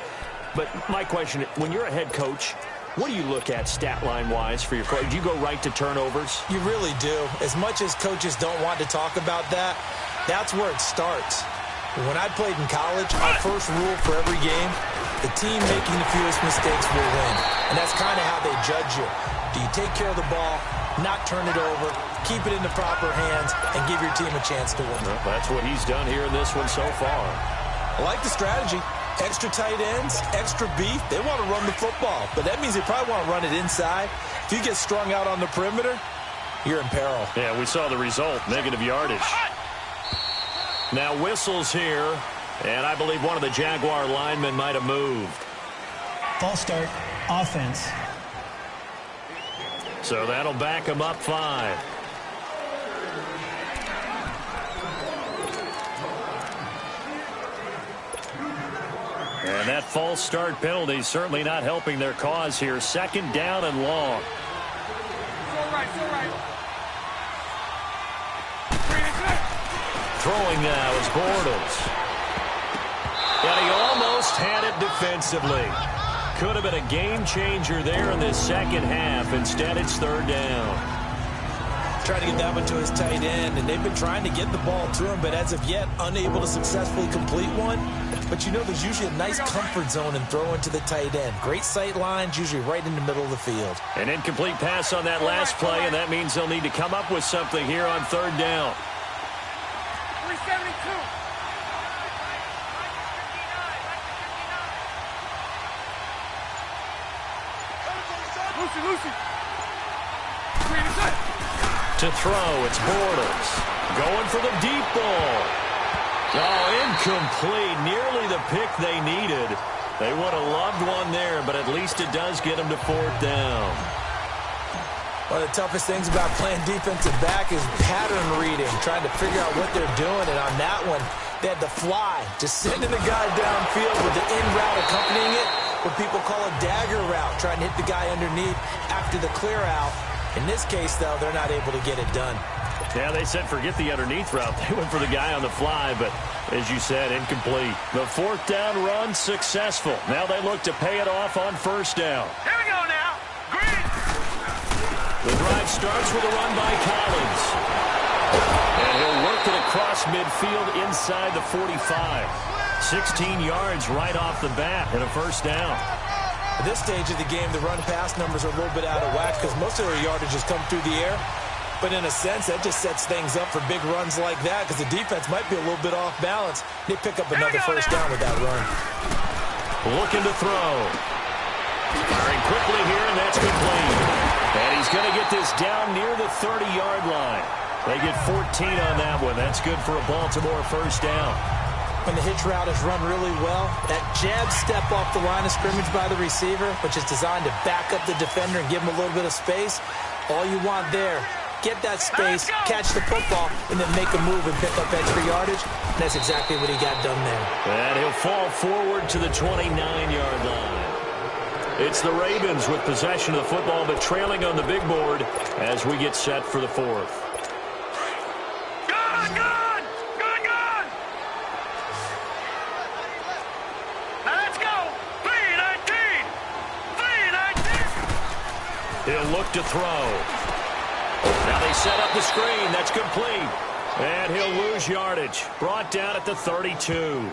Speaker 6: But my question, when you're a head coach, what do you look at stat line-wise for your play? Do you go right to turnovers?
Speaker 7: You really do. As much as coaches don't want to talk about that, that's where it starts. When I played in college, our first rule for every game, the team making the fewest mistakes will win. And that's kind of how they judge you. Do you take care of the ball? not turn it over, keep it in the proper hands, and give your team a chance to win.
Speaker 6: Well, that's what he's done here in this one so far.
Speaker 7: I like the strategy. Extra tight ends, extra beef. They want to run the football, but that means they probably want to run it inside. If you get strung out on the perimeter, you're in peril.
Speaker 6: Yeah, we saw the result, negative yardage. Now whistles here, and I believe one of the Jaguar linemen might have moved.
Speaker 8: False start, offense.
Speaker 6: So that'll back him up 5. And that false start penalty is certainly not helping their cause here. 2nd down and long. Throwing now is Bortles. And he almost had it defensively. Could have been a game changer there in this second half. Instead, it's 3rd down.
Speaker 7: Trying to get that one to his tight end, and they've been trying to get the ball to him, but as of yet, unable to successfully complete one. But you know there's usually a nice comfort zone in throwing to the tight end. Great sight lines, usually right in the middle of the field.
Speaker 6: An incomplete pass on that last play, and that means they'll need to come up with something here on 3rd down.
Speaker 9: 372. Lucy.
Speaker 6: To throw, it's Bortles. Going for the deep ball. Oh, incomplete. Nearly the pick they needed. They would have loved one there, but at least it does get them to 4th down.
Speaker 7: One of the toughest things about playing defensive back is pattern reading, trying to figure out what they're doing. And on that one, they had the fly, just sending the guy downfield with the in route accompanying it, what people call a dagger route, trying to hit the guy underneath after the clear out. In this case, though, they're not able to get it done.
Speaker 6: Yeah, they said forget the underneath route. They went for the guy on the fly, but as you said, incomplete. The 4th down run successful. Now they look to pay it off on 1st down.
Speaker 9: Here we go now. Green.
Speaker 6: The drive starts with a run by Collins. And he'll work it across midfield inside the 45. 16 yards right off the bat and a 1st down.
Speaker 7: At this stage of the game, the run-pass numbers are a little bit out of whack because most of their yardage has come through the air. But in a sense, that just sets things up for big runs like that because the defense might be a little bit off balance. They pick up another 1st down with that run.
Speaker 6: Looking to throw. Firing quickly here, and that's complete. And he's going to get this down near the 30-yard line. They get 14 on that one. That's good for a Baltimore 1st down.
Speaker 7: When the hitch route is run really well, that jab step off the line of scrimmage by the receiver, which is designed to back up the defender and give him a little bit of space, all you want there, get that space, catch the football, and then make a move and pick up extra yardage. And that's exactly what he got done there.
Speaker 6: And he'll fall forward to the 29-yard line. It's the Ravens with possession of the football, but trailing on the big board as we get set for the 4th. He'll look to throw. Now they set up the screen. That's complete. And he'll lose yardage. Brought down at the 32.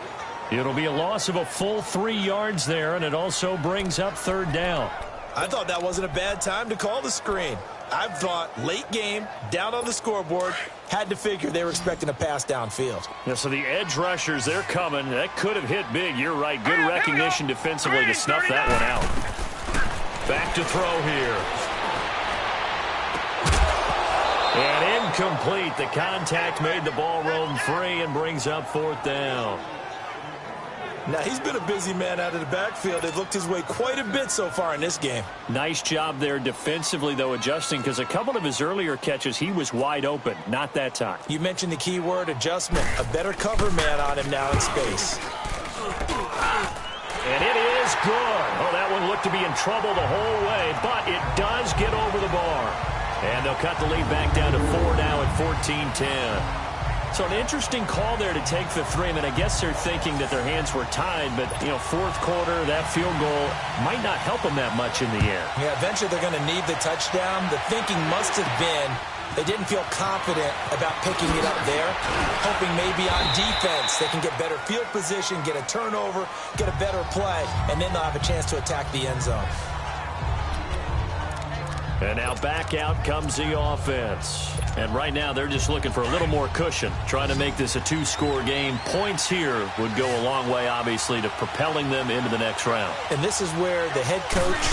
Speaker 6: It'll be a loss of a full 3 yards there, and it also brings up 3rd down.
Speaker 7: I thought that wasn't a bad time to call the screen. I thought late game, down on the scoreboard, had to figure they were expecting a pass downfield.
Speaker 6: Yeah, so the edge rushers, they're coming. That could have hit big. You're right. Good recognition defensively to snuff that one out. Back to throw here. And incomplete. The contact made the ball roam free and brings up 4th down.
Speaker 7: Now, he's been a busy man out of the backfield. They've looked his way quite a bit so far in this game.
Speaker 6: Nice job there defensively, though, adjusting, because a couple of his earlier catches, he was wide open. Not that time.
Speaker 7: You mentioned the key word, adjustment. A better cover man on him now in space.
Speaker 6: And it is good. Oh, that one looked to be in trouble the whole way, but it does get over the bar. And they'll cut the lead back down to 4 now at 14-10. So an interesting call there to take the 3. I mean, I guess they're thinking that their hands were tied, but, you know, 4th quarter, that field goal might not help them that much in the end.
Speaker 7: Yeah, eventually they're going to need the touchdown. The thinking must have been they didn't feel confident about picking it up there, hoping maybe on defense they can get better field position, get a turnover, get a better play, and then they'll have a chance to attack the end zone.
Speaker 6: And now back out comes the offense. And right now they're just looking for a little more cushion, trying to make this a two-score game. Points here would go a long way, obviously, to propelling them into the next round.
Speaker 7: And this is where the head coach,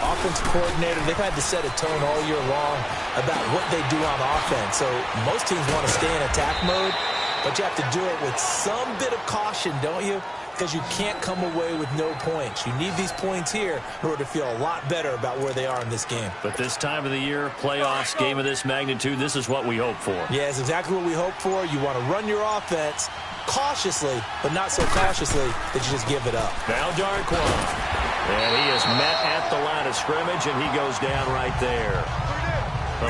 Speaker 7: offensive coordinator, they've had to set a tone all year long about what they do on offense. So most teams want to stay in attack mode, but you have to do it with some bit of caution, don't you? Because you can't come away with no points. You need these points here in order to feel a lot better about where they are in this game.
Speaker 6: But this time of the year, playoffs, game of this magnitude, this is what we hope for.
Speaker 7: Yeah, it's exactly what we hope for. You want to run your offense cautiously, but not so cautiously that you just give it up.
Speaker 6: Now Darquan. And he is met at the line of scrimmage, and he goes down right there.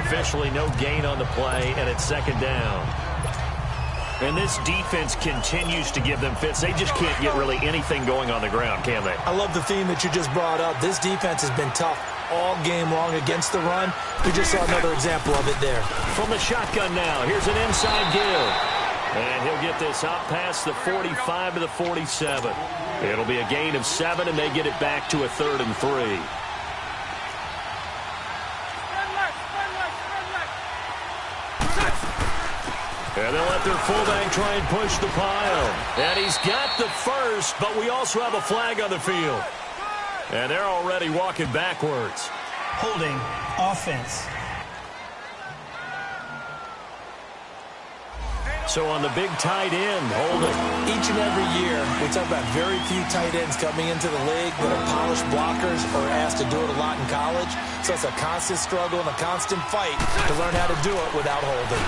Speaker 6: Officially no gain on the play, and it's second down. And this defense continues to give them fits. They just can't get really anything going on the ground, can they?
Speaker 7: I love the theme that you just brought up. This defense has been tough all game long against the run. We just saw another example of it there.
Speaker 6: From the shotgun now, here's an inside give. And he'll get this up past the 45 to the 47. It'll be a gain of 7, and they get it back to a 3rd and 3. And they'll let their fullback try and push the pile. And he's got the first, but we also have a flag on the field. And they're already walking backwards.
Speaker 8: Holding offense.
Speaker 6: So on the big tight end, holding.
Speaker 7: Each and every year, we talk about very few tight ends coming into the league that are polished blockers or asked to do it a lot in college. So it's a constant struggle and a constant fight to learn how to do it without holding.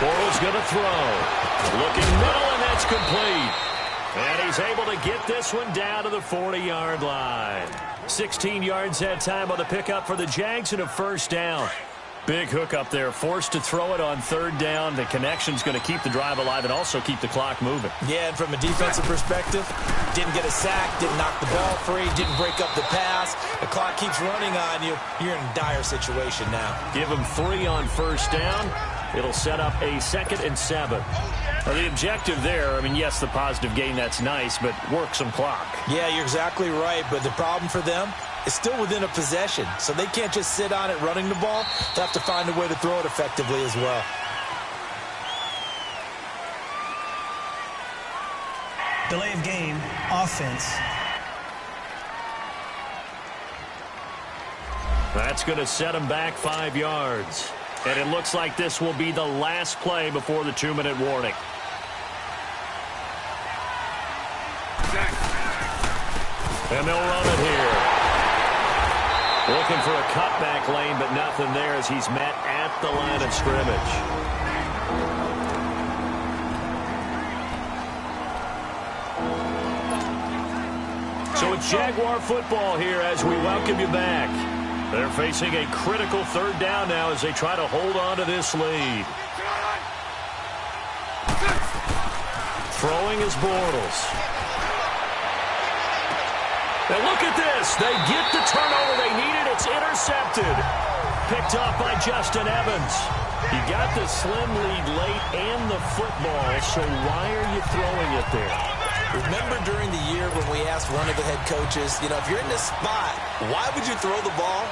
Speaker 6: Bortles going to throw. Looking middle, and that's complete. And he's able to get this one down to the 40-yard line. 16 yards that time on the pickup for the Jags and a first down. Big hook up there, forced to throw it on 3rd down. The connection's going to keep the drive alive and also keep the clock moving.
Speaker 7: Yeah, and from a defensive perspective, didn't get a sack, didn't knock the ball free, didn't break up the pass. The clock keeps running on you. You're in a dire situation now.
Speaker 6: Give him 3 on first down. It'll set up a 2nd and 7. Well, the objective there, I mean, yes, the positive gain, that's nice, but work some clock.
Speaker 7: Yeah, you're exactly right, but the problem for them is still within a possession, so they can't just sit on it running the ball. They have to find a way to throw it effectively as well.
Speaker 8: Delay of game, offense.
Speaker 6: That's going to set him back 5 yards. And it looks like this will be the last play before the 2-minute warning. And they'll run it here. Looking for a cutback lane, but nothing there as he's met at the line of scrimmage. So it's Jaguar football here as we welcome you back. They're facing a critical 3rd down now as they try to hold on to this lead. Throwing is Bortles. And look at this. They get the turnover they needed. It's intercepted. Picked off by Justin Evans. You got the slim lead late and the football, so why are you throwing it there?
Speaker 7: Remember during the year when we asked one of the head coaches, you know, if you're in this spot, why would you throw the ball?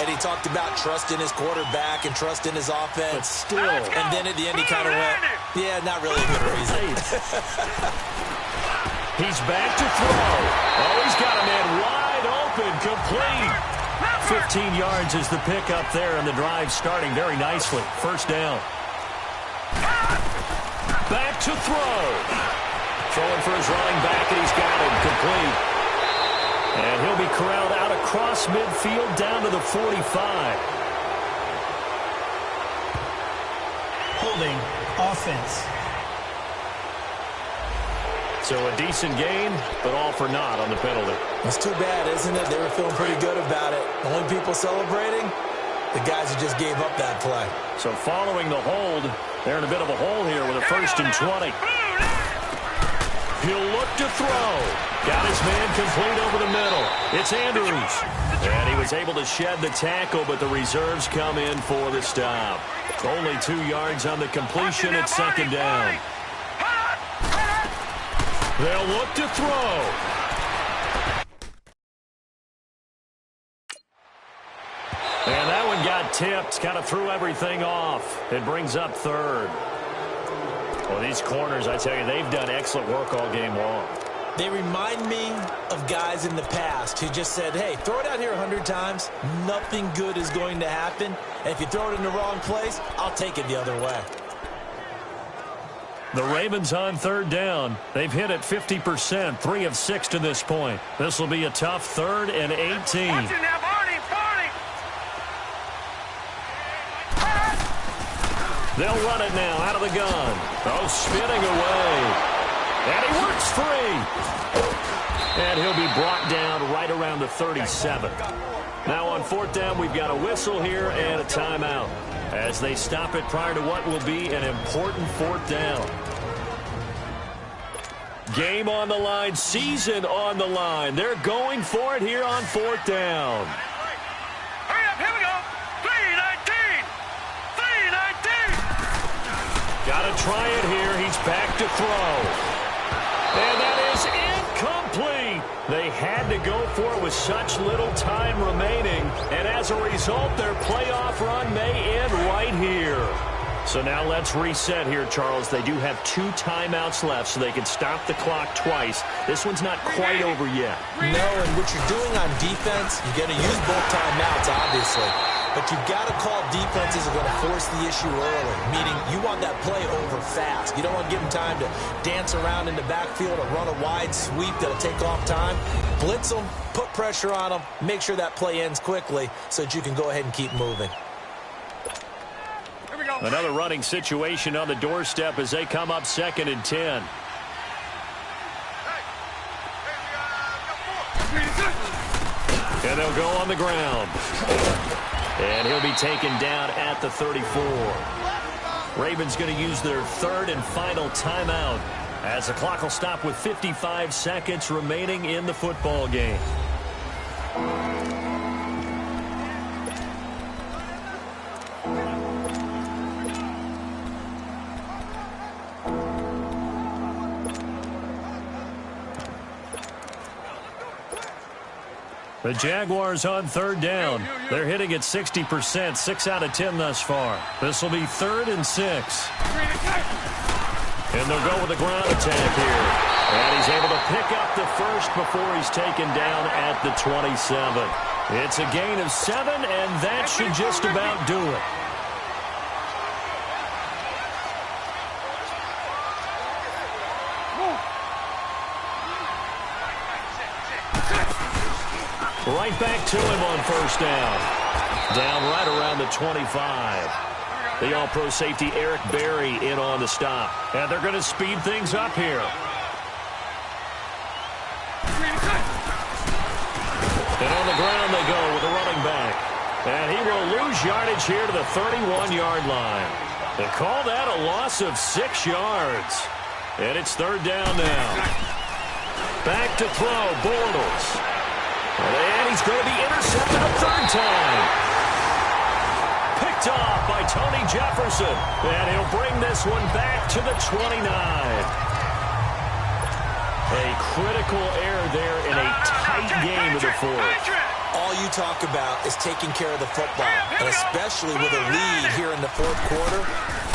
Speaker 7: And he talked about trust in his quarterback and trust in his offense.
Speaker 6: But still.
Speaker 7: And then at the end he kind of went, yeah, not really a good reason.
Speaker 6: He's back to throw. Oh, he's got a man wide open, complete. 15 yards is the pickup there, and the drive starting very nicely. First down. Back to throw. Throwing for his running back, and he's got him complete. And he'll be corralled out across midfield down to the 45.
Speaker 8: Holding offense.
Speaker 6: So a decent gain, but all for naught on the penalty.
Speaker 7: It's too bad, isn't it? They were feeling pretty good about it. The only people celebrating, the guys who just gave up that play.
Speaker 6: So following the hold, they're in a bit of a hole here with a 1st and 20. He'll look to throw. Got his man complete over the middle. It's Andrews. And he was able to shed the tackle, but the reserves come in for the stop. Only 2 yards on the completion at 2nd down. They'll look to throw. And tipped. Kind of threw everything off. It brings up third. Well, these corners, I tell you, they've done excellent work all game long.
Speaker 7: They remind me of guys in the past who just said, hey, throw it out here 100 times. Nothing good is going to happen. And if you throw it in the wrong place, I'll take it the other way.
Speaker 6: The Ravens on third down. They've hit it 50%, 3 of 6 to this point. This will be a tough 3rd and 18.
Speaker 9: Watch it now, Barney, Barney.
Speaker 6: They'll run it now out of the gun. Oh, spinning away. And he works free. And he'll be brought down right around the 37. Now on 4th down, we've got a whistle here and a timeout as they stop it prior to what will be an important 4th down. Game on the line, season on the line. They're going for it here on 4th down.
Speaker 9: Hurry up, here we go. 3-19. 3-19.
Speaker 6: Got to try it here. He's back to throw. And that is incomplete. They had to go for it with such little time remaining. And as a result, their playoff run may end right here. So now let's reset here, Charles. They do have 2 timeouts left, so they can stop the clock twice. This one's not quite over yet.
Speaker 7: No, and what you're doing on defense, you're going to use both timeouts, obviously. But you've got to call defenses are going to force the issue early, meaning you want that play over fast. You don't want to give them time to dance around in the backfield or run a wide sweep that'll take off time. Blitz them, put pressure on them, make sure that play ends quickly so that you can go ahead and keep moving.
Speaker 9: Here we go.
Speaker 6: Another running situation on the doorstep as they come up 2nd and 10. And they'll go on the ground. And he'll be taken down at the 34. Ravens going to use their 3rd and final timeout as the clock will stop with 55 seconds remaining in the football game. The Jaguars on 3rd down. They're hitting at 60%, 6 out of 10 thus far. This will be 3rd and 6. And they'll go with the ground attack here. And he's able to pick up the first before he's taken down at the 27. It's a gain of 7, and that should just about do it. Right back to him on 1st down. Down right around the 25. The all-pro safety Eric Berry in on the stop. And they're going to speed things up here. And on the ground they go with a running back. And he will lose yardage here to the 31-yard line. They call that a loss of 6 yards. And it's 3rd down now. Back to throw, Bortles. And he's going to be intercepted a 3rd time. Picked off by Tony Jefferson. And he'll bring this one back to the 29. A critical error there in a tight game of the 4th.
Speaker 7: All you talk about is taking care of the football, and especially with a lead here in the 4th quarter,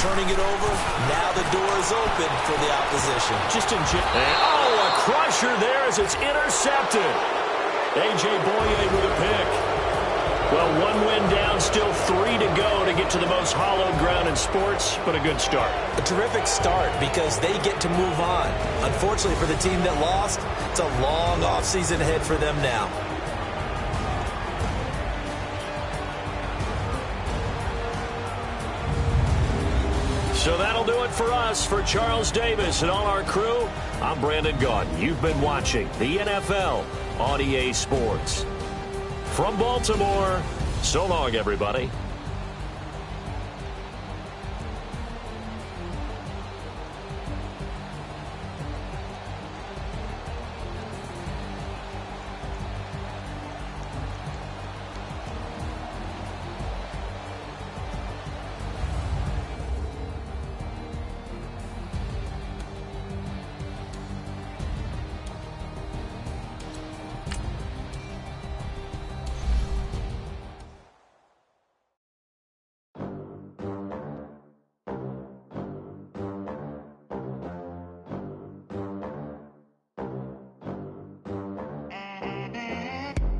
Speaker 7: turning it over, now the door is open for the opposition.
Speaker 6: A crusher there as it's intercepted. A.J. Boye with a pick. Well, 1 win down, still 3 to go to get to the most hallowed ground in sports, but a good start.
Speaker 7: A terrific start because they get to move on. Unfortunately for the team that lost, it's a long offseason ahead for them now.
Speaker 6: So that'll do it for us. For Charles Davis and all our crew, I'm Brandon Gaudin. You've been watching the NFL on EA Sports. From Baltimore, so long, everybody.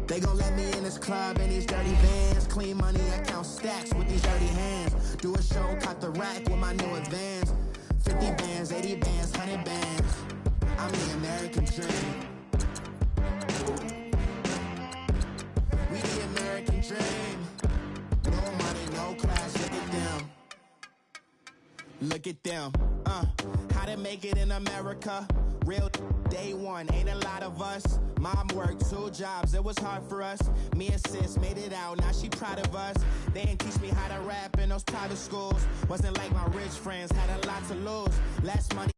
Speaker 11: They gon' let me in this club in these dirty vans. Clean money, I count stacks with these dirty hands. Do a show, cut the rack with my new advance. 50 bands, 80 bands, 100 bands. I'm the American dream. We the American dream. No money, no class, look at them. Look at them, how to make it in America. Real day one, ain't a lot of us. Mom worked 2 jobs, it was hard for us. Me and sis made it out, now she proud of us. They didn't teach me how to rap in those private schools. Wasn't like my rich friends, had a lot to lose. Less money.